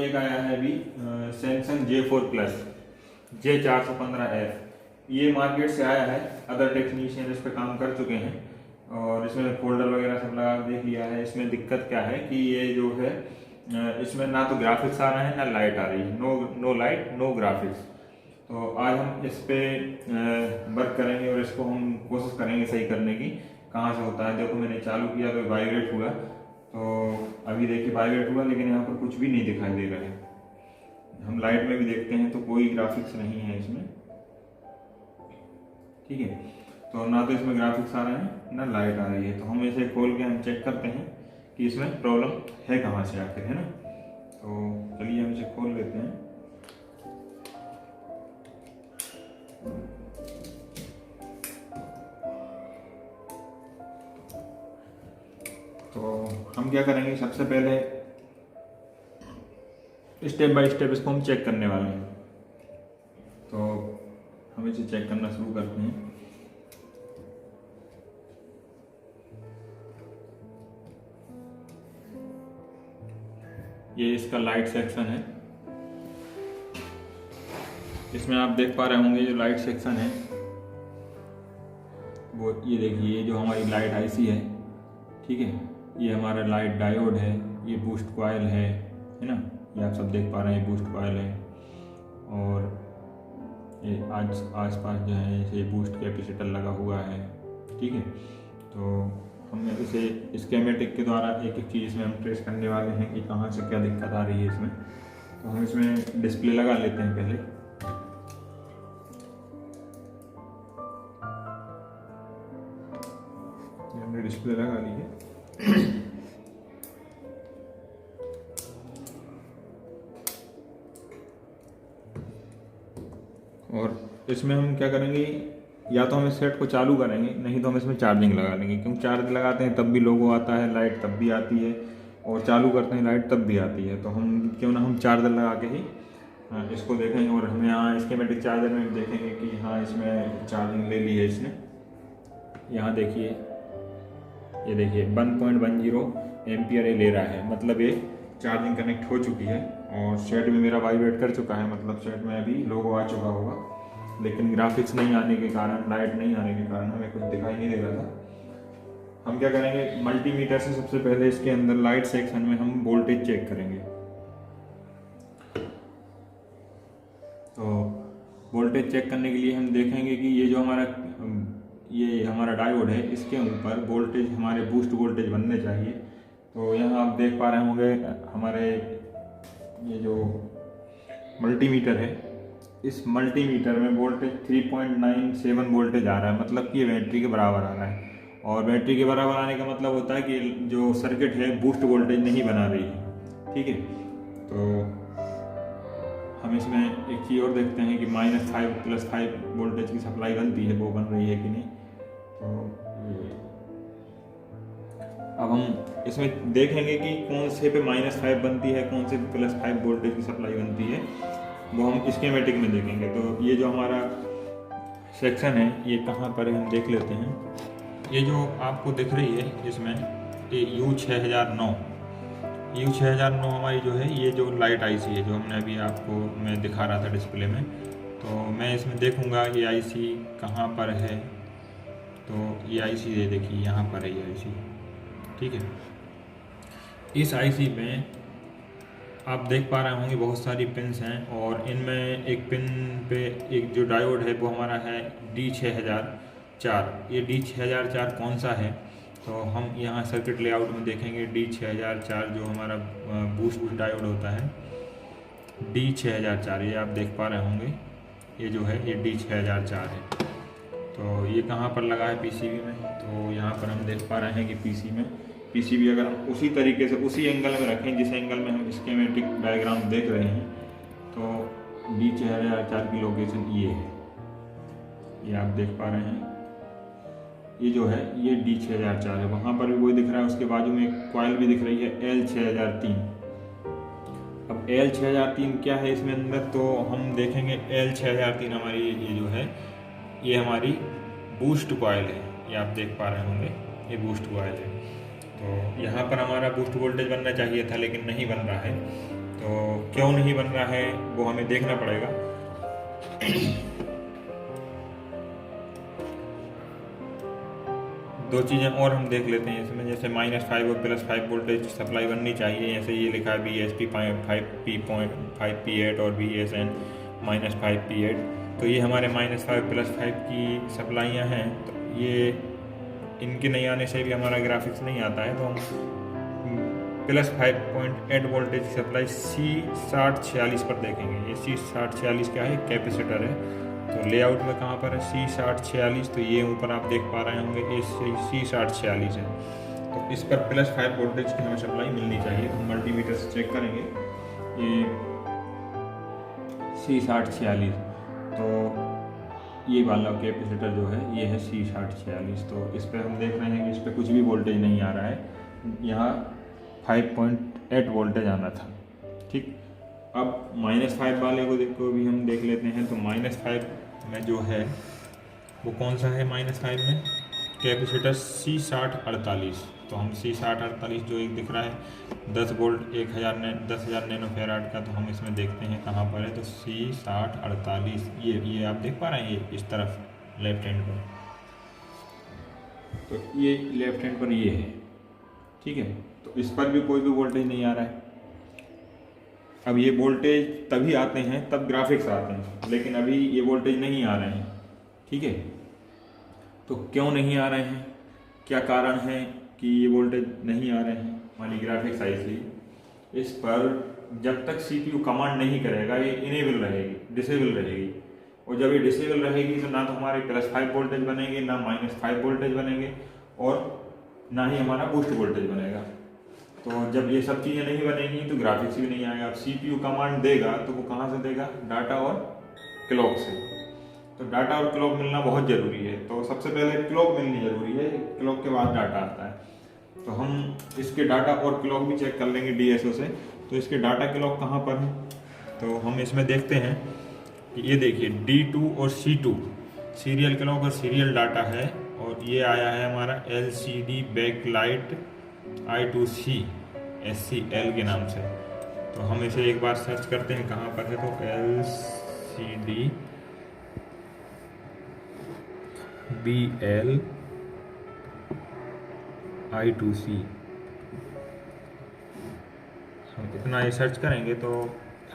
एक आया है अभी सैमसंग J4 प्लस J415F। ये मार्केट से आया है, अदर टेक्नीशियन इस पर काम कर चुके हैं और इसमें फोल्डर वगैरह सब लगा देख लिया है। इसमें दिक्कत क्या है कि ये जो है इसमें ना तो ग्राफिक्स आ रहा है ना लाइट आ रही है, नो लाइट नो ग्राफिक्स। तो आज हम इस पे वर्क करेंगे और इसको हम कोशिश करेंगे सही करने की। कहाँ से होता है, देखो मैंने चालू किया तो वाइब्रेट हुआ, तो अभी देखिए वाइब्रेट हुआ लेकिन यहाँ पर कुछ भी नहीं दिखाई दे रहा है। हम लाइट में भी देखते हैं तो कोई ग्राफिक्स नहीं है इसमें, ठीक है। तो ना तो इसमें ग्राफिक्स आ रहे हैं ना लाइट आ रही है। तो हम इसे खोल के हम चेक करते हैं कि इसमें प्रॉब्लम है कहाँ से आखिर, है ना। तो चलिए हम इसे खोल लेते हैं। तो हम क्या करेंगे, सबसे पहले स्टेप बाय स्टेप इसको हम चेक करने वाले हैं। तो हम इसे चेक करना शुरू करते हैं। ये इसका लाइट सेक्शन है। इसमें आप देख पा रहे होंगे जो लाइट सेक्शन है वो ये देखिए, ये जो हमारी लाइट आईसी है, ठीक है, ये हमारा लाइट डायोड है, ये बूस्ट कॉइल है ना, ये आप सब देख पा रहे हैं, बूस्ट कॉइल है। और ये आस पास जो है ये बूस्ट कैपेसिटर लगा हुआ है, ठीक है। तो हम इसे स्कीमेटिक के द्वारा एक एक चीज़ में हम ट्रेस करने वाले हैं कि कहाँ से क्या दिक्कत आ रही है इसमें। तो हम इसमें डिस्प्ले लगा लेते हैं पहले। हमने डिस्प्ले लगा ली है। और इसमें हम क्या करेंगे, या तो हम इस सेट को चालू करेंगे, नहीं तो हम इसमें चार्जिंग लगा लेंगे, क्योंकि चार्ज लगाते हैं तब भी लोगो आता है, लाइट तब भी आती है, और चालू करते हैं लाइट तब भी आती है। तो हम क्यों ना हम चार्जर लगा के ही इसको देखेंगे। और हम यहाँ स्कीमेटिक चार्जर में देखेंगे कि हाँ इसमें चार्जिंग ले ली है इसने। यहाँ देखिए, ये देखिए 1.10 एम्पियर ये ले रहा है, मतलब ये चार्जिंग कनेक्ट हो चुकी है। और सेट में मेरा वाइब्रेट कर चुका है, मतलब सेट में अभी लोगो आ चुका होगा, लेकिन ग्राफिक्स नहीं आने के कारण, लाइट नहीं आने के कारण हमें कुछ दिखाई नहीं दे रहा था। हम क्या करेंगे, मल्टीमीटर से सबसे पहले इसके अंदर लाइट सेक्शन में हम वोल्टेज चेक करेंगे। तो वोल्टेज चेक करने के लिए हम देखेंगे कि ये जो हमारा डायोड है, इसके ऊपर वोल्टेज हमारे बूस्ट वोल्टेज बनने चाहिए। तो यहाँ आप देख पा रहे होंगे हमारे ये जो मल्टीमीटर है, इस मल्टीमीटर में वोल्टेज 3.97 वोल्टेज आ रहा है, मतलब कि ये बैटरी के बराबर आ रहा है। और बैटरी के बराबर आने का मतलब होता है कि जो सर्किट है बूस्ट वोल्टेज नहीं बना रही है, ठीक है। तो हम इसमें एक चीज़ और देखते हैं कि -5 +5 वोल्टेज की सप्लाई बनती है, वो बन रही है कि नहीं। तो अब हम इसमें देखेंगे कि कौन से पे -5 बनती है, कौन से पे +5 वोल्टेज की सप्लाई बनती है, वो हम स्कीमेटिक में देखेंगे। तो ये जो हमारा सेक्शन है ये कहाँ पर है हम देख लेते हैं। ये जो आपको दिख रही है इसमें ये U6009 हमारी जो है, ये जो लाइट आईसी है जो हमने अभी आपको मैं दिखा रहा था डिस्प्ले में। तो मैं इसमें देखूंगा ये आईसी कहाँ पर है। तो ये आईसी ये देखिए यहाँ पर है ये आईसी, ठीक है। इस आईसी में आप देख पा रहे होंगे बहुत सारी पिन्स हैं, और इनमें एक पिन पे एक जो डायोड है वो हमारा है D6004। ये D6004 कौन सा है, तो हम यहाँ सर्किट लेआउट में देखेंगे। D6004 जो हमारा बूस्ट डायोड होता है, D6004 ये आप देख पा रहे होंगे, ये जो है ये D6004 है। तो ये कहाँ पर लगा है पीसीबी में, तो यहाँ पर हम देख पा रहे हैं कि पीसीबी अगर हम उसी तरीके से उसी एंगल में रखें जिस एंगल में हम स्कीमेटिक डायग्राम देख रहे हैं, तो D6004 की लोकेशन ये है, ये आप देख पा रहे हैं। ये जो है ये D6004 है, वहाँ पर भी वही दिख रहा है। उसके बाजू में एक कॉइल भी दिख रही है L6003। अब L6003 क्या है इसमें अंदर, तो हम देखेंगे L6003 हमारी ये जो है ये हमारी बूस्ट कॉइल है, ये आप देख पा रहे होंगे ये बूस्ट कॉइल है। तो यहाँ पर हमारा बूस्ट वोल्टेज बनना चाहिए था लेकिन नहीं बन रहा है। तो क्यों नहीं बन रहा है वो हमें देखना पड़ेगा। दो चीज़ें और हम देख लेते हैं इसमें, जैसे -5 और +5 वोल्टेज सप्लाई बननी चाहिए। जैसे ये लिखा है VSP 5P8 और VSN -5P8, तो ये हमारे -5 +5 की सप्लाइयाँ हैं। तो ये इनके नहीं आने से भी हमारा ग्राफिक्स नहीं आता है। तो हम +5.8 वोल्टेज की सप्लाई C6046 पर देखेंगे। ये C6046 क्या है, कैपेसिटर है। तो लेआउट में कहाँ पर है C6046, तो ये ऊपर आप देख पा रहे होंगे ये C6046 है। तो इस पर +5 वोल्टेज की हमें सप्लाई मिलनी चाहिए। तो मल्टीमीटर से चेक करेंगे ये C6046, तो ये वाला कैपेसिटर जो है ये है C6046। तो इस पर हम देख रहे हैं कि इस पर कुछ भी वोल्टेज नहीं आ रहा है। यहाँ 5.8 वोल्टेज आना था। ठीक, अब -5 वाले को भी हम देख लेते हैं। तो -5 में जो है वो कौन सा है, -5 में कैपेसिटर C6048। तो हम C6048 जो एक दिख रहा है 10 वोल्ट 10,000 नैनो फैराड का, तो हम इसमें देखते हैं कहाँ पर है। तो C6048 ये आप देख पा रहे हैं, ये इस तरफ लेफ्ट हैंड पर, तो ये लेफ्ट हैंड पर ये है। ठीक है, तो इस पर भी कोई भी वोल्टेज नहीं आ रहा है। अब ये वोल्टेज तभी आते हैं तब ग्राफिक्स आते हैं, लेकिन अभी ये वोल्टेज नहीं आ रहे हैं। ठीक है, तो क्यों नहीं आ रहे हैं, क्या कारण है कि ये वोल्टेज नहीं आ रहे हैं। हमारी ग्राफिक्स आई थी, इस पर जब तक CPU कमांड नहीं करेगा ये इनेबल रहेगी, डिसेबल रहेगी। और जब ये डिसेबल रहेगी तो ना तो हमारे +5 वोल्टेज बनेंगे, ना -5 वोल्टेज बनेंगे, और ना ही हमारा बूस्ट वोल्टेज बनेगा। तो जब ये सब चीज़ें नहीं बनेंगी तो ग्राफिक्स भी नहीं आएगा। अब CPU कमांड देगा तो वो कहाँ से देगा, डाटा और क्लॉक से। तो डाटा और क्लॉक मिलना बहुत ज़रूरी है। तो सबसे पहले क्लॉक मिलनी ज़रूरी है, क्लॉक के बाद डाटा आता है। तो हम इसके डाटा और क्लॉक भी चेक कर लेंगे DSO से। तो इसके डाटा क्लॉक कहाँ पर है, तो हम इसमें देखते हैं कि ये देखिए D2 और C2 सीरियल क्लॉक और सीरियल डाटा है। और ये आया है हमारा LCD बैकलाइट I2C SCL के नाम से। तो हम इसे एक बार सर्च करते हैं कहाँ पर है। तो LCD BL I2C, हम इतना ये सर्च करेंगे तो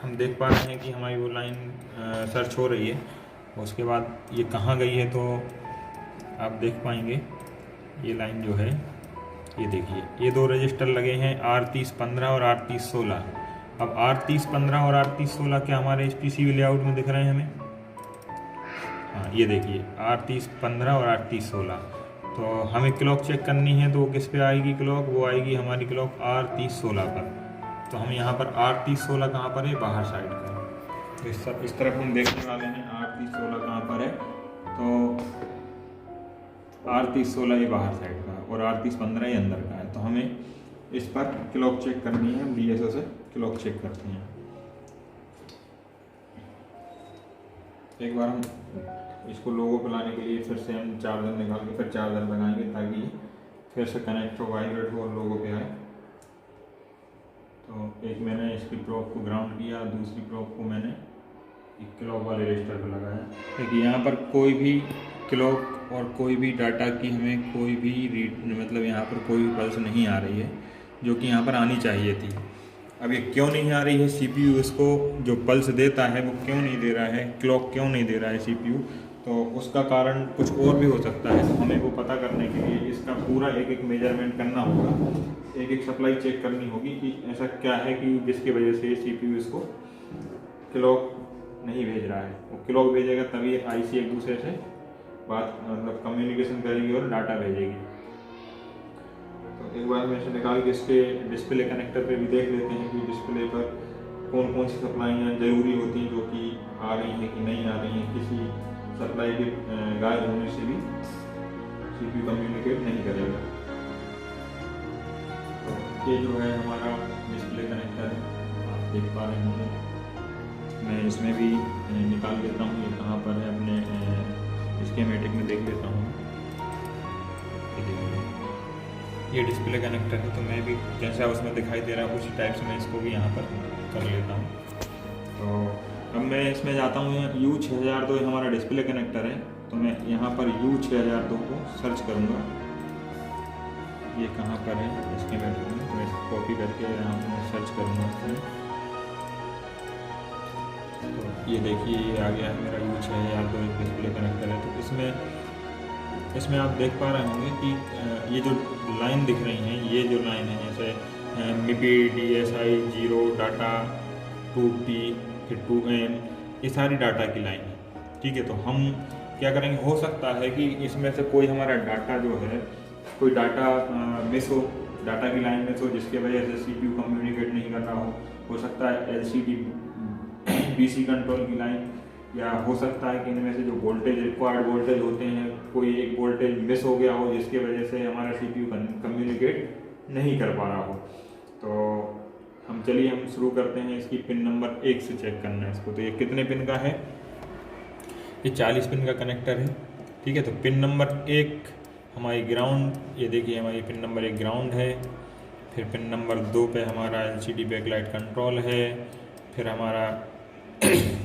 हम देख पा रहे हैं कि हमारी वो लाइन सर्च हो रही है। उसके बाद ये कहाँ गई है तो आप देख पाएंगे ये लाइन जो है, ये देखिए ये दो रजिस्टर लगे हैं R3015 और R3016। अब R3015 और R3016 क्या हमारे इस PCB लेआउट में दिख रहे हैं हमें। हाँ, ये देखिए R3015 और R3016। तो हमें क्लॉक चेक करनी है तो किस पे आएगी क्लॉक, वो आएगी हमारी क्लॉक R3016 पर। तो हम यहाँ पर R3016 कहाँ पर है, बाहर साइड का। तो इस तरफ हम देखने वाले हैं R3016 कहाँ पर है। तो R3016 ये बाहर साइड का और R3015 ये अंदर का है। तो हमें इस पर क्लॉक चेक करनी है। हम DSO से क्लॉक चेक करते हैं। एक बार हम इसको लोगो पे लाने के लिए फिर से हम चार्जर निकाल के फिर चार्जर लगाएंगे ताकि फिर से कनेक्ट हो, वाइब्रेट हो और लोगो पे आए। तो एक मैंने इसकी प्रोब को ग्राउंड किया, दूसरी प्रोब को मैंने एक क्लॉक वाले रजिस्टर पर लगाया। देखिए यहाँ पर कोई भी क्लॉक और कोई भी डाटा की हमें कोई भी रीड मतलब यहाँ पर कोई भी पल्स नहीं आ रही है जो कि यहाँ पर आनी चाहिए थी। अब ये क्यों नहीं आ रही है, CPU इसको जो पल्स देता है वो क्यों नहीं दे रहा है, क्लॉक क्यों नहीं दे रहा है CPU। तो उसका कारण कुछ और भी हो सकता है। तो हमें वो पता करने के लिए इसका पूरा एक एक मेजरमेंट करना होगा, एक एक सप्लाई चेक करनी होगी कि ऐसा क्या है कि जिसकी वजह से CPU इसको क्लॉक नहीं भेज रहा है। वो क्लॉक भेजेगा तभी IC एक दूसरे से बात मतलब कम्युनिकेशन करेगी और डाटा भेजेगी। तो एक बार मैं इसे निकाल के इसके डिस्प्ले कनेक्टर पे भी देख लेते हैं कि डिस्प्ले पर कौन कौन सी सप्लाइयाँ ज़रूरी होती हैं जो कि आ रही हैं कि नहीं आ रही हैं। किसी सप्लाई के गायब होने से भी CPU कम्युनिकेट नहीं करेगा। तो ये जो है हमारा डिस्प्ले कनेक्टर है, आप देख पा रहे होंगे। मैं इसमें भी निकाल लेता हूँ ये कहाँ पर है, अपने स्कीमेटिक में देख लेता हूँ। ये डिस्प्ले कनेक्टर है, तो मैं भी जैसा उसमें दिखाई दे रहा है उसी टाइप से मैं इसको भी यहाँ पर कर लेता हूँ। तो अब मैं इसमें जाता हूँ, U6002 हमारा डिस्प्ले कनेक्टर है, तो मैं यहाँ पर U6002 को सर्च करूँगा। ये कहाँ पर है इसके मैं तो मैं इसको कॉपी करके यहाँ पर मैं सर्च करूँगा। तो ये देखिए ये आ गया है मेरा U6002 एक डिस्प्ले कनेक्टर है। तो इसमें आप देख पा रहे होंगे कि ये जो लाइन दिख रही हैं, ये जो लाइन है जैसे MIPI DSI 0 डाटा 2P फिर 2M, ये सारी डाटा की लाइन है, ठीक है। तो हम क्या करेंगे, हो सकता है कि इसमें से कोई हमारा डाटा जो है, कोई डाटा मिस डाटा की लाइन मिस हो, जिसके वजह से CPU कम्युनिकेट नहीं कर रहा हो सकता है LCD PC कंट्रोल की लाइन, या हो सकता है कि इनमें से जो वोल्टेज रिक्वायर्ड वोल्टेज होते हैं, कोई एक वोल्टेज मिस हो गया हो जिसके वजह से हमारा CPU कम्युनिकेट नहीं कर पा रहा हो। तो हम शुरू करते हैं इसकी पिन नंबर 1 से चेक करना है इसको। तो ये कितने पिन का है, ये 40 पिन का कनेक्टर है, ठीक है। तो पिन नंबर 1 हमारी ग्राउंड, ये देखिए हमारी पिन नंबर 1 ग्राउंड है। फिर पिन नंबर 2 पे हमारा LCD बैकलाइट कंट्रोल है। फिर हमारा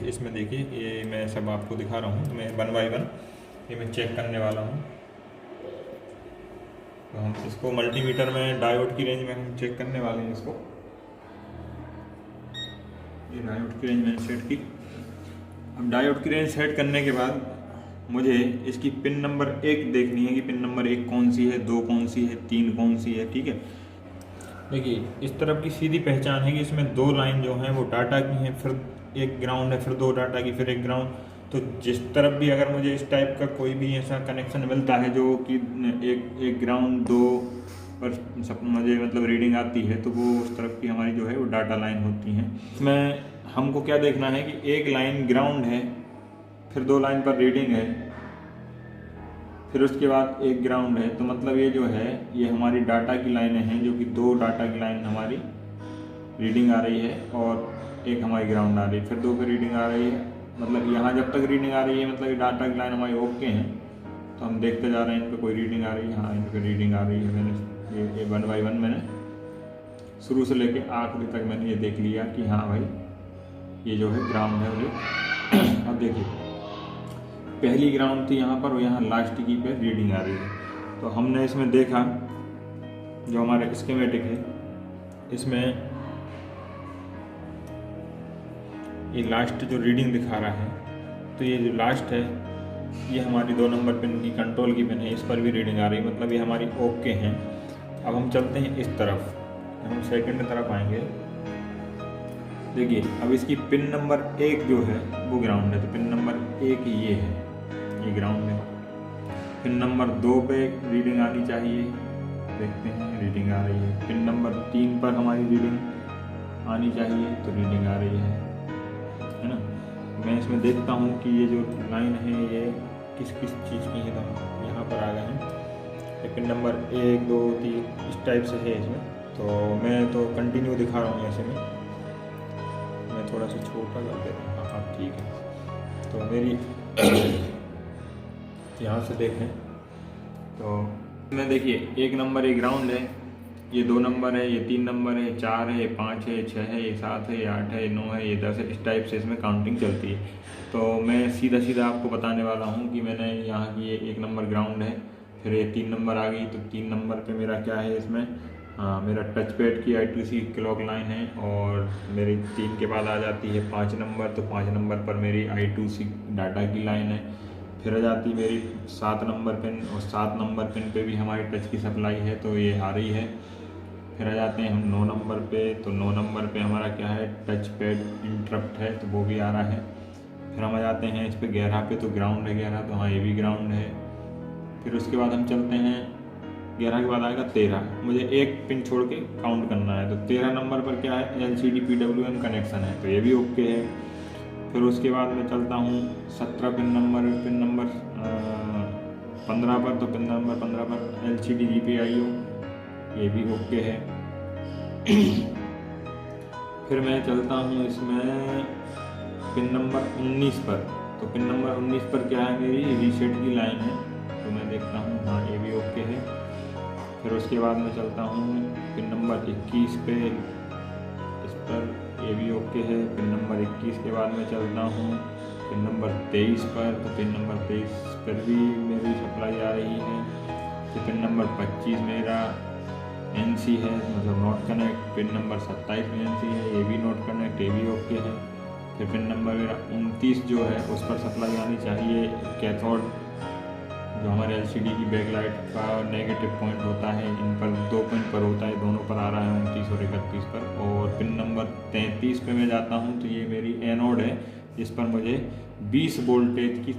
इसमें देखिए ये मैं सब आपको दिखा रहा हूँ, तो मैं 1 बाय 1 ये मैं चेक करने वाला हूँ। तो हम इसको मल्टीमीटर में डायोड की रेंज में हम चेक करने वाले हैं इसको। ये डायोड की रेंज मैंने सेट की। अब डायोड की रेंज सेट करने के बाद मुझे इसकी पिन नंबर 1 देखनी है कि पिन नंबर 1 कौन सी है, 2 कौन सी है, 3 कौन सी है, ठीक है। देखिए इस तरफ की सीधी पहचान है कि इसमें 2 लाइन जो हैं वो डाटा की हैं, फिर एक ग्राउंड है, फिर 2 डाटा की, फिर एक ग्राउंड। तो जिस तरफ भी अगर मुझे इस टाइप का कोई भी ऐसा कनेक्शन मिलता है जो कि एक ग्राउंड 2 पर सब मुझे मतलब रीडिंग आती है, तो वो उस तरफ की हमारी जो है वो डाटा लाइन होती हैं। इसमें हमको क्या देखना है कि एक लाइन ग्राउंड है, फिर 2 लाइन पर रीडिंग है, फिर उसके बाद एक ग्राउंड है। तो मतलब ये जो है ये हमारी डाटा की लाइनें हैं, जो कि 2 डाटा की लाइन हमारी रीडिंग आ रही है और एक हमारी ग्राउंड आ रही है, फिर 2 पे रीडिंग आ रही है। मतलब यहाँ जब तक रीडिंग आ रही है मतलब ये डाटा की लाइन हमारी ओके हैं। तो हम देखते जा रहे हैं इन पर कोई रीडिंग आ रही है, हाँ इन पर रीडिंग आ रही है। मैंने ये 1 बाय 1 मैंने शुरू से लेके आखिरी तक मैंने ये देख लिया कि हाँ भाई ये जो है ग्राउंड है मुझे। अब देखिए पहली ग्राउंड थी यहाँ पर और यहाँ लास्ट की पे रीडिंग आ रही है। तो हमने इसमें देखा जो हमारे स्कीमेटिक है, इसमें ये लास्ट जो रीडिंग दिखा रहा है, तो ये जो लास्ट है ये हमारी 2 नंबर पिन की कंट्रोल की पिन है, इस पर भी रीडिंग आ रही है, मतलब ये हमारी ओके हैं। अब हम चलते हैं इस तरफ, हम सेकंड तरफ आएंगे। देखिए अब इसकी पिन नंबर 1 जो है वो ग्राउंड है, तो पिन नंबर 1 ये है, ये ग्राउंड है। पिन नंबर 2 पे रीडिंग आनी चाहिए, देखते हैं रीडिंग आ रही है। पिन नंबर 3 पर हमारी रीडिंग आनी चाहिए, तो रीडिंग आ रही है ना। मैं इसमें देखता हूँ कि ये जो लाइन है ये किस किस चीज़ की है। तो यहाँ पर आ गए हैं, ये पिन नंबर 1 2 3 इस टाइप से है इसमें। तो मैं तो कंटिन्यू दिखा रहा हूँ ऐसे में, मैं थोड़ा सा छोटा कर देता हूँ, हाँ ठीक है। तो मेरी यहाँ से देखें तो मैं देखिए 1 नंबर ये ग्राउंड है, ये 2 नंबर है, ये 3 नंबर है, 4 है, 5 है, 6 है, ये 7 है, ये 8 है, ये 9 है, ये 10 है, इस टाइप से इसमें काउंटिंग चलती है। तो मैं सीधा सीधा आपको बताने वाला हूँ कि मैंने यहाँ की ये 1 नंबर ग्राउंड है, फिर ये 3 नंबर आ गई, तो 3 नंबर पे मेरा क्या है इसमें, हाँ मेरा टच पैड की I2C क्लॉक लाइन है, और मेरी 3 के बाद आ जाती है 5 नंबर, तो 5 नंबर पर मेरी I2C डाटा की लाइन है। फिर आ जाती मेरी 7 नंबर पिन, और 7 नंबर पिन पे भी हमारी टच की सप्लाई है, तो ये आ रही है। फिर आ जाते हैं हम 9 नंबर पे, तो 9 नंबर पे हमारा क्या है, टच पैड इंटरप्ट है, तो वो भी आ रहा है। फिर हम आ जाते हैं इस पे 11 पे, तो ग्राउंड है 11, तो हाँ ये भी ग्राउंड है। फिर उसके बाद हम चलते हैं 11 के बाद आएगा 13, मुझे एक पिन छोड़ के काउंट करना है। तो 13 नंबर पर क्या है, LCD PWM कनेक्शन है, तो ये भी ओके है। फिर उसके बाद मैं चलता हूँ 17 पिन नंबर 15 पर, तो पिन नंबर 15 पर LCD GPIO, ये भी ओके है। फिर मैं चलता हूँ इसमें पिन नंबर 19 पर, तो पिन नंबर 19 पर क्या है, मेरी रीसेट की लाइन है, तो मैं देखता हूँ हाँ ये भी ओके है। फिर उसके बाद मैं चलता हूँ पिन नंबर 21 पे, इस पर ये भी ओके है। पिन नंबर 21 के बाद मैं चलता हूँ पिन नंबर 23 पर, तो पिन नंबर 23 पर भी मेरी सप्लाई आ रही है। तो पिन नंबर 25 मेरा NC है, मतलब नॉट कनेक्ट। पिन नंबर 27 में NC है, ये भी नॉट कनेक्ट, ये भी ओके है। फिर पिन नंबर मेरा 29 जो है उस पर सप्लाई आनी चाहिए। कैथोड जो हमारे LCD की बैकलाइट का नेगेटिव पॉइंट होता है, इन पर 2 पॉइंट पर होता है, दोनों पर आ रहा है 29 और 31 पर। और पिन नंबर 33 पे मैं जाता हूँ, तो ये मेरी एनोड है, जिस पर मुझे 20 वोल्टेज की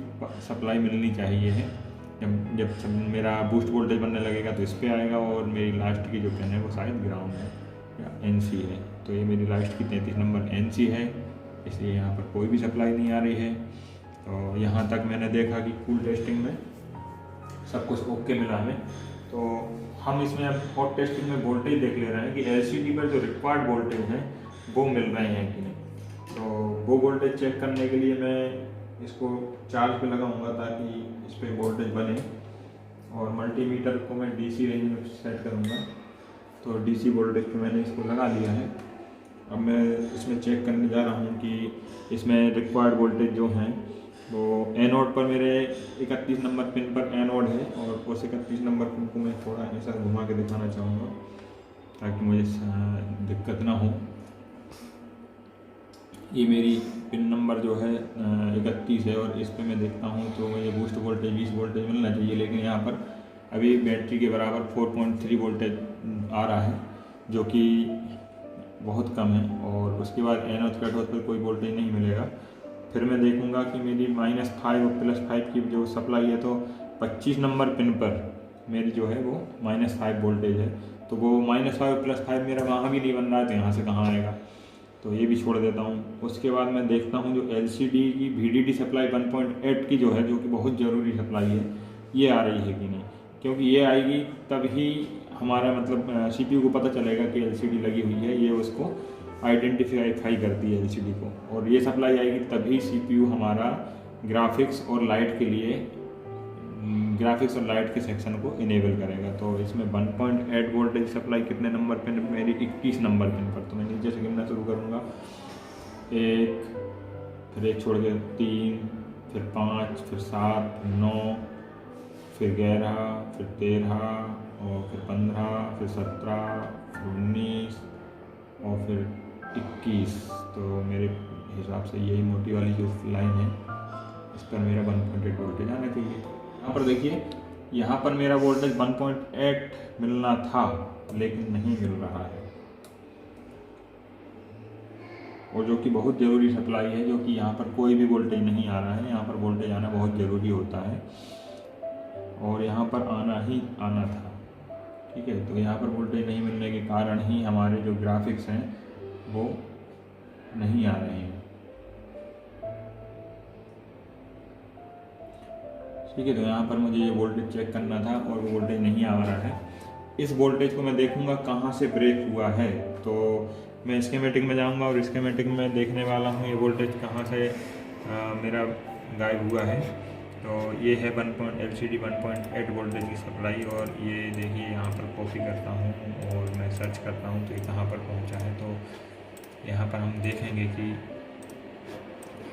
सप्लाई मिलनी चाहिए है। जब मेरा बूस्ट वोल्टेज बनने लगेगा तो इस पर आएगा, और मेरी लास्ट की जो पिन है वो शायद ग्राउंड है या NC है। तो ये मेरी लास्ट की 33 नंबर NC है, इसलिए यहाँ पर कोई भी सप्लाई नहीं आ रही है। तो यहाँ तक मैंने देखा कि कूल टेस्टिंग में सब कुछ ओके मिला हमें। तो हम इसमें अब हॉट टेस्टिंग में वोल्टेज देख ले रहे हैं कि LCD पर जो रिक्वायर्ड वोल्टेज हैं वो मिल रहे हैं कि नहीं। तो वो वोल्टेज चेक करने के लिए मैं इसको चार्ज पे लगाऊंगा ताकि इस पर वोल्टेज बने, और मल्टीमीटर को मैं DC रेंज में सेट करूंगा। तो DC वोल्टेज पे मैंने इसको लगा लिया है। अब मैं इसमें चेक करने जा रहा हूँ कि इसमें रिक्वायर्ड वोल्टेज जो हैं वो एनोड पर मेरे 31 नंबर पिन पर एनोड है, और उस 31 नंबर पिन को मैं थोड़ा ऐसा घुमा के दिखाना चाहूँगा ताकि मुझे दिक्कत ना हो। ये मेरी पिन नंबर जो है 31 है, और इस पर मैं देखता हूँ तो मुझे बूस्ट वोल्टेज 20 वोल्टेज मिलना चाहिए, लेकिन यहाँ पर अभी बैटरी के बराबर 4.3 वोल्टेज आ रहा है, जो कि बहुत कम है। और उसके बाद एनोड कैथोड पर कोई वोल्टेज नहीं मिलेगा। फिर मैं देखूंगा कि मेरी -5 और +5 की जो सप्लाई है, तो 25 नंबर पिन पर मेरी जो है वो -5 वोल्टेज है। तो वो -5 और +5 मेरा वहाँ भी नहीं बन रहा है, तो यहाँ से कहाँ आएगा, तो ये भी छोड़ देता हूँ। उसके बाद मैं देखता हूँ जो LCD की VDD सप्लाई 1.8 की जो है, जो कि बहुत ज़रूरी सप्लाई है, ये आ रही है कि नहीं, क्योंकि ये आएगी तभी हमारा मतलब CPU को पता चलेगा कि LCD लगी हुई है। ये उसको आइडेंटिफाई करती है LCD को, और ये सप्लाई आएगी तभी CPU हमारा ग्राफिक्स और लाइट के लिए ग्राफिक्स और लाइट के सेक्शन को इनेबल करेगा। तो इसमें 1.8 वोल्टेज सप्लाई कितने नंबर पिन, मेरी 21 नंबर पिन पर। तो मैं नीचे से गिनना शुरू करूँगा, 1, फिर 1 छोड़ के 3, फिर 5, फिर 7, 9, फिर 11, फिर 13, और फिर 15, फिर 17, फिर 19 और फिर 21। तो मेरे हिसाब से यही मोटी वाली जो लाइन है, इस पर मेरा 1.8 वोल्टेज आना चाहिए। यहाँ पर देखिए, यहाँ पर मेरा वोल्टेज 1.8 मिलना था, लेकिन नहीं मिल रहा है, और जो कि बहुत ज़रूरी सप्लाई है, जो कि यहाँ पर कोई भी वोल्टेज नहीं आ रहा है। यहाँ पर वोल्टेज आना बहुत ज़रूरी होता है, और यहाँ पर आना ही आना था, ठीक है। तो यहाँ पर वोल्टेज नहीं मिलने के कारण ही हमारे जो ग्राफिक्स हैं वो नहीं आ रहे हैं, ठीक है। तो यहाँ पर मुझे ये वोल्टेज चेक करना था, और वो वोल्टेज नहीं आ रहा है। इस वोल्टेज को मैं देखूंगा कहाँ से ब्रेक हुआ है। तो मैं स्कीमेटिक में जाऊंगा, और स्कीमेटिक में देखने वाला हूँ ये वोल्टेज कहाँ से मेरा गायब हुआ है। तो ये है LCD 1.8 वोल्टेज की सप्लाई, और ये देखिए यहाँ पर कॉपी करता हूँ और मैं सर्च करता हूँ तो ये कहाँ पर पहुँचा है। तो यहाँ पर हम देखेंगे कि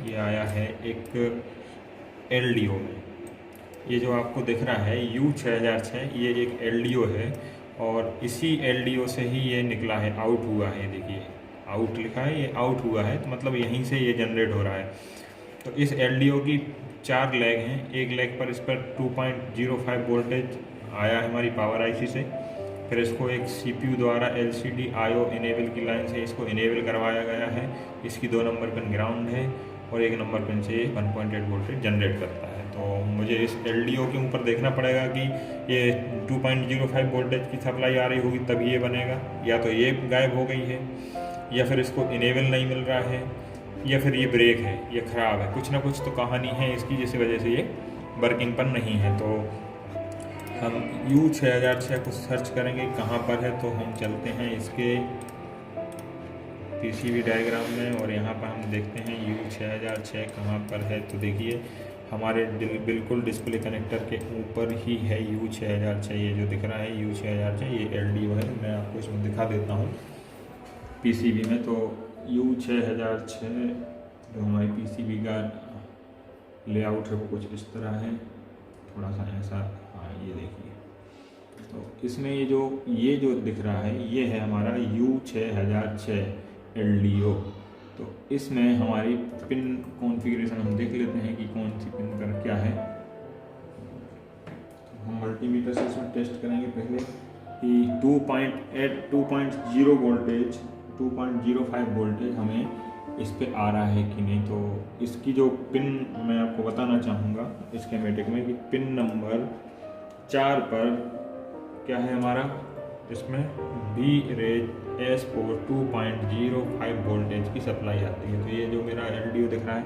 ये आया है एक LDO में। ये जो आपको दिख रहा है U6006, ये एक LDO है, और इसी LDO से ही ये निकला है, आउट हुआ है। देखिए आउट लिखा है, ये आउट हुआ है, तो मतलब यहीं से ये जनरेट हो रहा है। तो इस LDO की 4 लेग हैं। एक लेग पर इस पर 2.05 वोल्टेज आया है हमारी पावर IC से। फिर इसको एक CPU द्वारा LCD IO इनेबल की लाइन से इसको इनेबल करवाया गया है। इसकी 2 नंबर पिन ग्राउंड है, और 1 नंबर पिन से 1.8 वोल्टेज जनरेट करता है। तो मुझे इस LDO के ऊपर देखना पड़ेगा कि ये 2.05 वोल्टेज की सप्लाई आ रही होगी तभी ये बनेगा, या तो ये गायब हो गई है, या फिर इसको इनेबल नहीं मिल रहा है, या फिर ये ब्रेक है, ये ख़राब है। कुछ ना कुछ तो कहानी है इसकी, जिस वजह से ये वर्किंग पर नहीं है। तो हम U6006 को सर्च करेंगे कहाँ पर है। तो हम चलते हैं इसके PCB डायग्राम में, और यहाँ पर हम देखते हैं U6006 कहाँ पर है। तो देखिए हमारे बिल्कुल डिस्प्ले कनेक्टर के ऊपर ही है U6006। ये जो दिख रहा है U6006, ये LDO है। मैं आपको इसमें दिखा देता हूँ PCB में। तो U6006 जो हमारी PCB का लेआउट है वो कुछ इस तरह है, थोड़ा सा ऐसा। हाँ, ये देखिए। तो इसमें ये जो दिख रहा है ये है हमारा U6006 LDO। तो इसमें हमारी पिन कॉन्फ़िगरेशन हम देख लेते हैं कि कौन सी पिन पर क्या है। तो हम मल्टीमीटर से इसमें टेस्ट करेंगे पहले कि 2.0 वोल्टेज, 2.05 वोल्टेज हमें इस पे आ रहा है कि नहीं। तो इसकी जो पिन मैं आपको बताना चाहूँगा स्कीमेटिक में कि पिन नंबर 4 पर क्या है हमारा, इसमें VRES4 2.05 वोल्टेज की सप्लाई आती है। तो ये जो मेरा LDO दिख रहा है,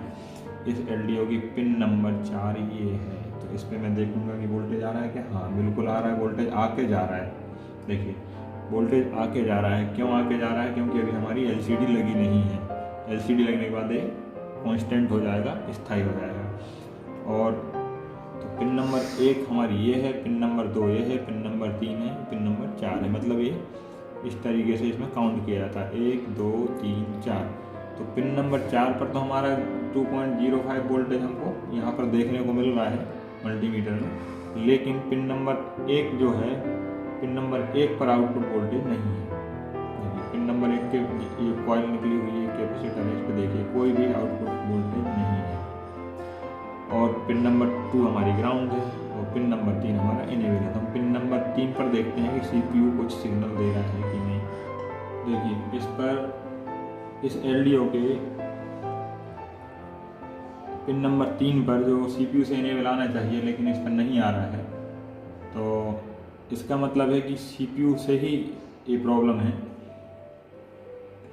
इस LDO की पिन नंबर 4 ये है। तो इस पर मैं देखूँगा कि वोल्टेज आ रहा है क्या। हाँ, बिल्कुल आ रहा है, वोल्टेज आके जा रहा है। देखिए, वोल्टेज आके जा रहा है। क्यों आके जा रहा है? क्योंकि अभी हमारी LCD लगी नहीं है। LCD लगने के बाद ये कांस्टेंट हो जाएगा, स्थायी हो जाएगा। और तो पिन नंबर 1 हमारी ये है, पिन नंबर 2 ये है, पिन नंबर 3 है, पिन नंबर 4 है। मतलब ये इस तरीके से इसमें काउंट किया जाता है, 1 2 3 4। तो पिन नंबर 4 पर तो हमारा 2.05 वोल्टेज हमको यहाँ पर देखने को मिल रहा है मल्टीमीटर में। लेकिन पिन नंबर 1 जो है, पिन नंबर 1 पर आउटपुट वोल्टेज नहीं है। पिन नंबर 1 के ये कॉइल निकली हुई है, कैपेसिटर है, इस पर देखिए कोई भी आउटपुट वोल्टेज नहीं है। और पिन नंबर 2 हमारी ग्राउंड है और पिन नंबर 3 हमारा इनेबल है। तो हम पिन नंबर 3 पर देखते हैं कि CPU कुछ सिग्नल दे रहा है कि नहीं। देखिए, इस पर इस LDO के पिन नंबर 3 पर जो CPU से इनेबल आना चाहिए लेकिन इस पर नहीं आ रहा है। तो इसका मतलब है कि CPU से ही ये प्रॉब्लम है।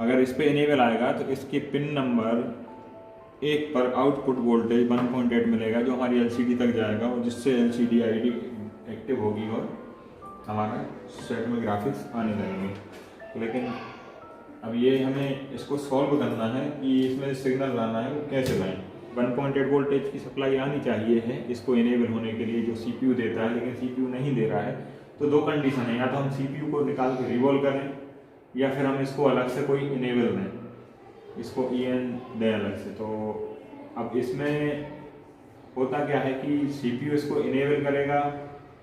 अगर इस पे इनेबल आएगा तो इसके पिन नंबर 1 पर आउटपुट वोल्टेज 1.8 मिलेगा, जो हमारी LCD तक जाएगा और जिससे LCD ID एक्टिव होगी और हमारा सेट में ग्राफिक्स आने लगेंगे। लेकिन अब ये हमें इसको सॉल्व करना है कि इसमें सिग्नल लाना है वो कैसे लाएं। 1.8 वोल्टेज की सप्लाई आनी चाहिए है इसको इनेबल होने के लिए, जो CPU देता है, लेकिन CPU नहीं दे रहा है। तो दो कंडीशन है, या तो हम CPU को निकाल के रिवॉल्व करें या फिर हम इसको अलग से कोई इनेबल दें, इसको EN दें अलग से। तो अब इसमें होता क्या है कि CPU इसको इनेबल करेगा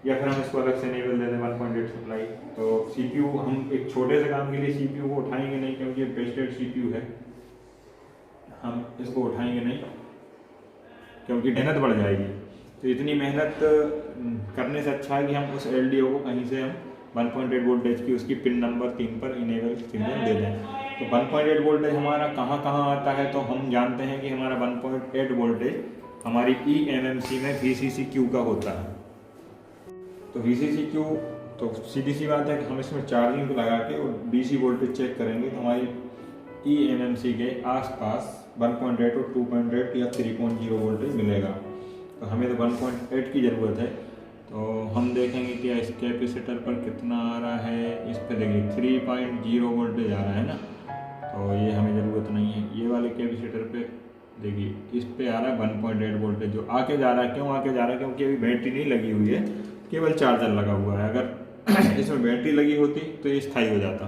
या फिर हम इसको अलग से इनेबल दे दें 1.8 सप्लाई। तो CPU हम एक छोटे से काम के लिए CPU को उठाएंगे नहीं, क्योंकि ये बेस्टेड CPU है, हम इसको उठाएंगे नहीं क्योंकि मेहनत बढ़ जाएगी। तो इतनी मेहनत करने से अच्छा है कि हम उस LDO को कहीं से हम 1.8 वोल्टेज की उसकी पिन नंबर 3 पर इनेबल सिग्नल दे दें। तो 1.8 वोल्टेज हमारा कहाँ कहाँ आता है, तो हम जानते हैं कि हमारा 1.8 वोल्टेज हमारी eMMC में VCCQ का होता है। तो VCCQ तो सीधी सी बात है कि हम इसमें चार्जिंग लगा के और DC वोल्टेज चेक करेंगे तो हमारी eMMC के आसपास 1.8 और 2.8 या 3.0 वोल्टेज मिलेगा। तो हमें तो 1.8 की ज़रूरत है। तो हम देखेंगे कि इस कैपेसिटर पर कितना आ रहा है। इस पर देखिए 3.0 वोल्टेज आ रहा है ना, तो ये हमें ज़रूरत नहीं है। ये वाले कैपेसिटर पे देखिए, इस पे आ रहा है 1.8 वोल्टेज जो आके जा रहा है। क्यों आके जा रहा है? क्योंकि अभी बैटरी नहीं लगी हुई है, केवल चार्जर लगा हुआ है। अगर इसमें बैटरी लगी होती तो ये स्थायी हो जाता।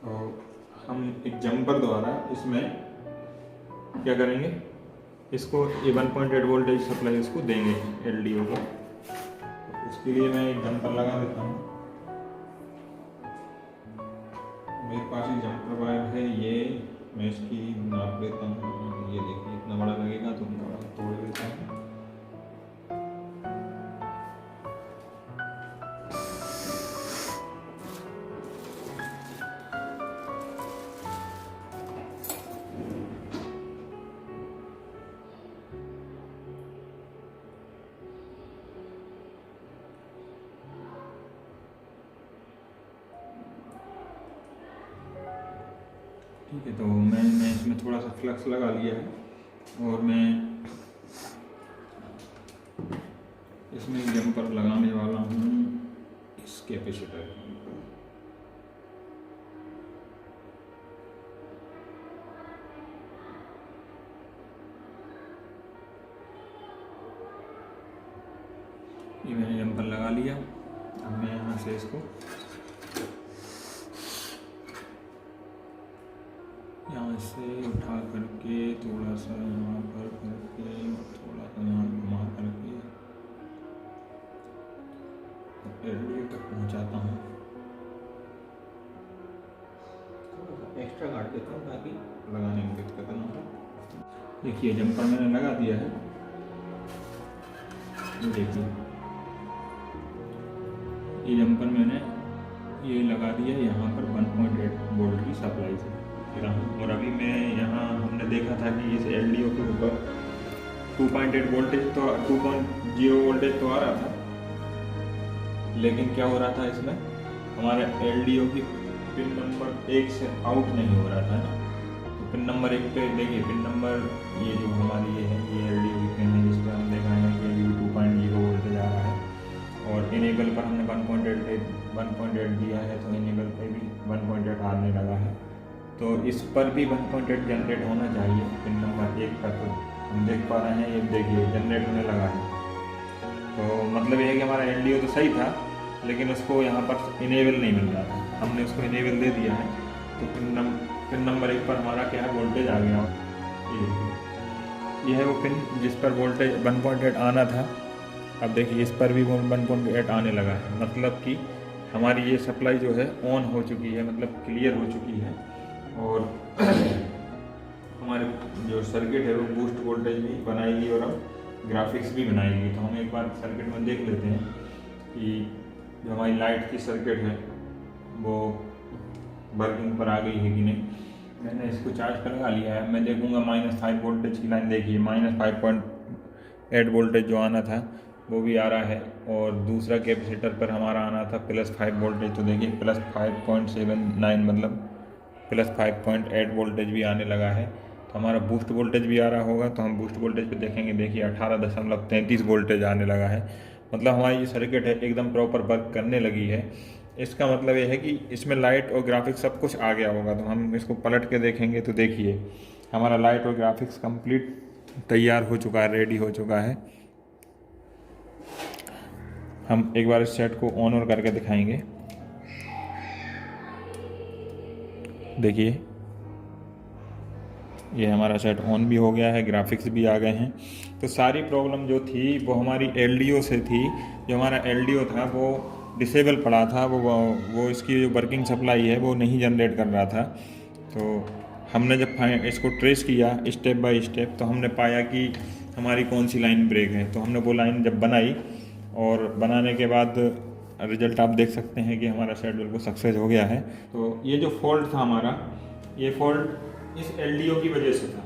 तो हम एक जंपर द्वारा इसमें क्या करेंगे, इसको ये 1.8 वोल्टेज सप्लाई इसको देंगे LDO को। तो उसके लिए मैं एक जंपर लगा देता हूँ। मेरे पास एक जंपर वायर है, ये मैं इसकी नाप लेता हूँ। ये देखिए इतना बड़ा लगेगा तो थोड़ा तोड़ देता हूँ। ठीक है, तो मैंने इसमें थोड़ा सा फ्लक्स लगा लिया है और मैं इसमें जंपर लगाने वाला हूँ इस कैपेसिटर। ये मैंने जम्पर लगा लिया। अब मैं यहाँ से इसको यहाँ से उठा करके थोड़ा सा यहाँ पर करके थोड़ा सा यहाँ घुमा करके एलडीओ तक पहुँचाता हूँ। थोड़ा सा एक्स्ट्रा काट देता हूँ ताकि लगाने में दिक्कत ना हो। देखिए जम्पर मैंने लगा दिया है। देखिए ये जम्पर मैंने ये लगा दिया यहाँ पर 1.8 वोल्ट की सप्लाई से। और अभी मैं यहाँ हमने देखा था कि इस एलडीओ के ऊपर 2.8 वोल्टेज तो 2.0 वोल्टेज तो आ रहा था, लेकिन क्या हो रहा था इसमें हमारे एलडीओ की पिन नंबर 1 से आउट नहीं हो रहा था ना। तो पिन नंबर 1 पे देखिए, पिन नंबर ये जो हमारी ये है, ये एलडीओ की पिन है जिस पर हम देखा है कि अभी 2.0 वोल्टेज आ रहा है। और इनेबल पर हमने 1.8 दिया है, तो इनेबल पे भी 1.8 आने लगा है। तो इस पर भी 1.8 जनरेट होना चाहिए पिन नंबर 1 पर। तो हम देख पा रहे हैं, ये देखिए जनरेट होने लगा है। तो मतलब ये है कि हमारा एलडीओ तो सही था, लेकिन उसको यहाँ पर इनेबल नहीं मिल रहा था। हमने उसको इनेबल दे दिया है, तो पिन नंबर 1 पर हमारा क्या है, वोल्टेज आ गया। ये है वो पिन जिस पर वोल्टेज 1.8 आना था। अब देखिए इस पर भी 1.8 आने लगा है, मतलब कि हमारी ये सप्लाई जो है ऑन हो चुकी है, मतलब क्लियर हो चुकी है। और हमारे जो सर्किट है वो बूस्ट वोल्टेज भी बनाएगी और अब ग्राफिक्स भी बनाएगी। तो हम एक बार सर्किट में देख लेते हैं कि जो हमारी लाइट की सर्किट है वो वर्किंग पर आ गई है कि नहीं। मैंने इसको चार्ज पर लगा लिया है। मैं देखूंगा -5 वोल्टेज की लाइन। देखिए -5.8 वोल्टेज जो आना था वो भी आ रहा है, और दूसरा कैपेसिटर पर हमारा आना था +5 वोल्टेज। तो देखिए +5.79 मतलब +5.8 वोल्टेज भी आने लगा है। तो हमारा बूस्ट वोल्टेज भी आ रहा होगा, तो हम बूस्ट वोल्टेज पे देखेंगे। देखिए 18.33 वोल्टेज आने लगा है। मतलब हमारी ये सर्किट है एकदम प्रॉपर वर्क करने लगी है। इसका मतलब ये है कि इसमें लाइट और ग्राफिक्स सब कुछ आ गया होगा। तो हम इसको पलट के देखेंगे तो देखिए हमारा लाइट और ग्राफिक्स कंप्लीट तैयार हो चुका है, रेडी हो चुका है। हम एक बार इस सेट को ऑन और करके दिखाएंगे। देखिए ये हमारा सेट ऑन भी हो गया है, ग्राफिक्स भी आ गए हैं। तो सारी प्रॉब्लम जो थी वो हमारी एलडीओ से थी। जो हमारा एलडीओ था वो डिसेबल पड़ा था, वो इसकी जो वर्किंग सप्लाई है वो नहीं जनरेट कर रहा था। तो हमने जब इसको ट्रेस किया स्टेप बाय स्टेप, तो हमने पाया कि हमारी कौन सी लाइन ब्रेक है। तो हमने वो लाइन जब बनाई, और बनाने के बाद रिजल्ट आप देख सकते हैं कि हमारा सेट बिल्कुल सक्सेस हो गया है। तो ये जो फॉल्ट था हमारा, ये फॉल्ट इस एलडीओ की वजह से था।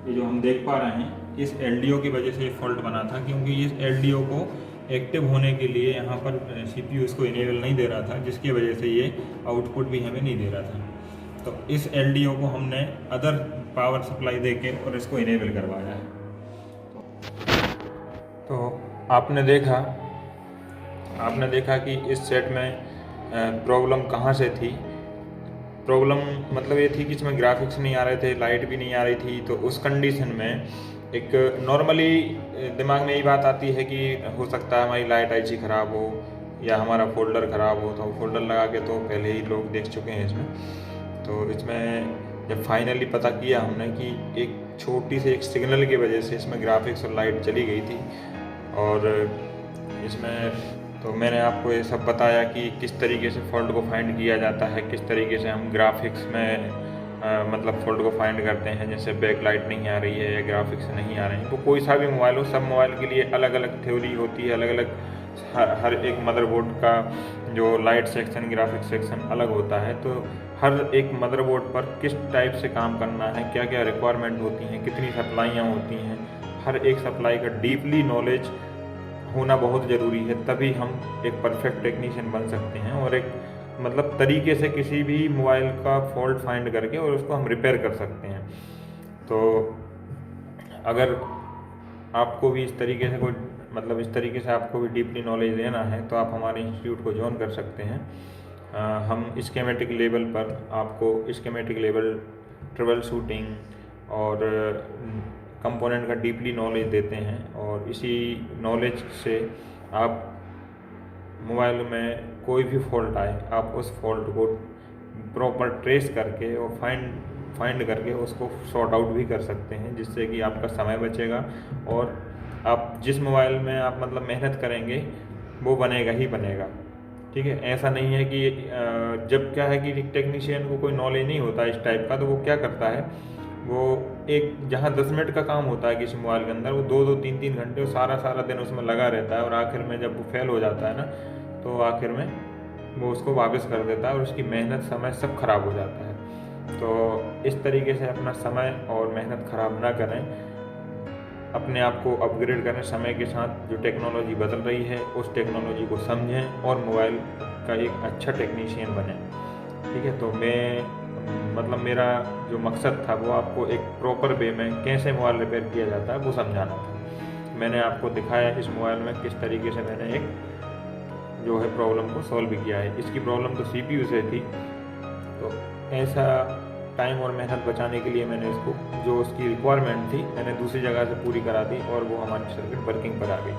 ये जो हम देख पा रहे हैं इस एलडीओ की वजह से ये फॉल्ट बना था, क्योंकि इस एलडीओ को एक्टिव होने के लिए यहाँ पर सीपीयू इसको इनेबल नहीं दे रहा था, जिसकी वजह से ये आउटपुट भी हमें नहीं दे रहा था। तो इस एलडीओ को हमने अदर पावर सप्लाई देके और इसको इनेबल करवाया है। तो आपने देखा कि इस सेट में प्रॉब्लम कहाँ से थी। प्रॉब्लम मतलब ये थी कि इसमें ग्राफिक्स नहीं आ रहे थे, लाइट भी नहीं आ रही थी। तो उस कंडीशन में एक नॉर्मली दिमाग में यही बात आती है कि हो सकता है हमारी लाइट ऐसी ख़राब हो या हमारा फोल्डर ख़राब हो। तो फोल्डर लगा के तो पहले ही लोग देख चुके हैं इसमें। तो इसमें जब फाइनली पता किया हमने कि एक छोटी सी एक सिग्नल की वजह से इसमें ग्राफिक्स और लाइट चली गई थी। और इसमें तो मैंने आपको ये सब बताया कि किस तरीके से फॉल्ट को फाइंड किया जाता है, किस तरीके से हम ग्राफिक्स में मतलब फॉल्ट को फाइंड करते हैं। जैसे बैक लाइट नहीं आ रही है या ग्राफिक्स नहीं आ रहे हैं, तो कोई सा भी मोबाइल हो, सब मोबाइल के लिए अलग अलग थ्योरी होती है, अलग अलग हर एक मदरबोर्ड का जो लाइट सेक्शन ग्राफिक्स सेक्शन अलग होता है। तो हर एक मदरबोर्ड पर किस टाइप से काम करना है, क्या क्या रिक्वायरमेंट होती हैं, कितनी सप्लाइयाँ होती हैं, हर एक सप्लाई का डीपली नॉलेज होना बहुत ज़रूरी है। तभी हम एक परफेक्ट टेक्नीशियन बन सकते हैं और एक मतलब तरीके से किसी भी मोबाइल का फॉल्ट फाइंड करके और उसको हम रिपेयर कर सकते हैं। तो अगर आपको भी इस तरीके से कोई मतलब इस तरीके से आपको भी डीपली नॉलेज लेना है तो आप हमारे इंस्टीट्यूट को ज्वाइन कर सकते हैं। हम स्कीमेटिक लेवल पर आपको स्कीमेटिक लेवल ट्रबल शूटिंग और कंपोनेंट का डीपली नॉलेज देते हैं, और इसी नॉलेज से आप मोबाइल में कोई भी फॉल्ट आए, आप उस फॉल्ट को प्रॉपर ट्रेस करके और फाइंड करके उसको सॉर्ट आउट भी कर सकते हैं, जिससे कि आपका समय बचेगा और आप जिस मोबाइल में आप मतलब मेहनत करेंगे वो बनेगा ही बनेगा। ठीक है, ऐसा नहीं है कि जब क्या है कि टेक्नीशियन को कोई नॉलेज नहीं होता इस टाइप का, तो वो क्या करता है, वो एक जहाँ 10 मिनट का काम होता है किसी मोबाइल के अंदर, वो 2-2 3-3 घंटे सारा दिन उसमें लगा रहता है और आखिर में जब वो फेल हो जाता है ना, तो आखिर में वो उसको वापस कर देता है और उसकी मेहनत समय सब खराब हो जाता है। तो इस तरीके से अपना समय और मेहनत खराब ना करें, अपने आप को अपग्रेड करें समय के साथ। जो टेक्नोलॉजी बदल रही है उस टेक्नोलॉजी को समझें और मोबाइल का एक अच्छा टेक्नीशियन बनें। ठीक है, तो मतलब मेरा जो मकसद था वो आपको एक प्रॉपर वे में कैसे मोबाइल रिपेयर किया जाता है वो समझाना था। मैंने आपको दिखाया इस मोबाइल में किस तरीके से मैंने एक जो है प्रॉब्लम को सॉल्व किया है। इसकी प्रॉब्लम तो CPU से थी, तो ऐसा टाइम और मेहनत बचाने के लिए मैंने इसको जो उसकी रिक्वायरमेंट थी मैंने दूसरी जगह से पूरी करा दी और वो हमारी सर्किट वर्किंग पर आ गई।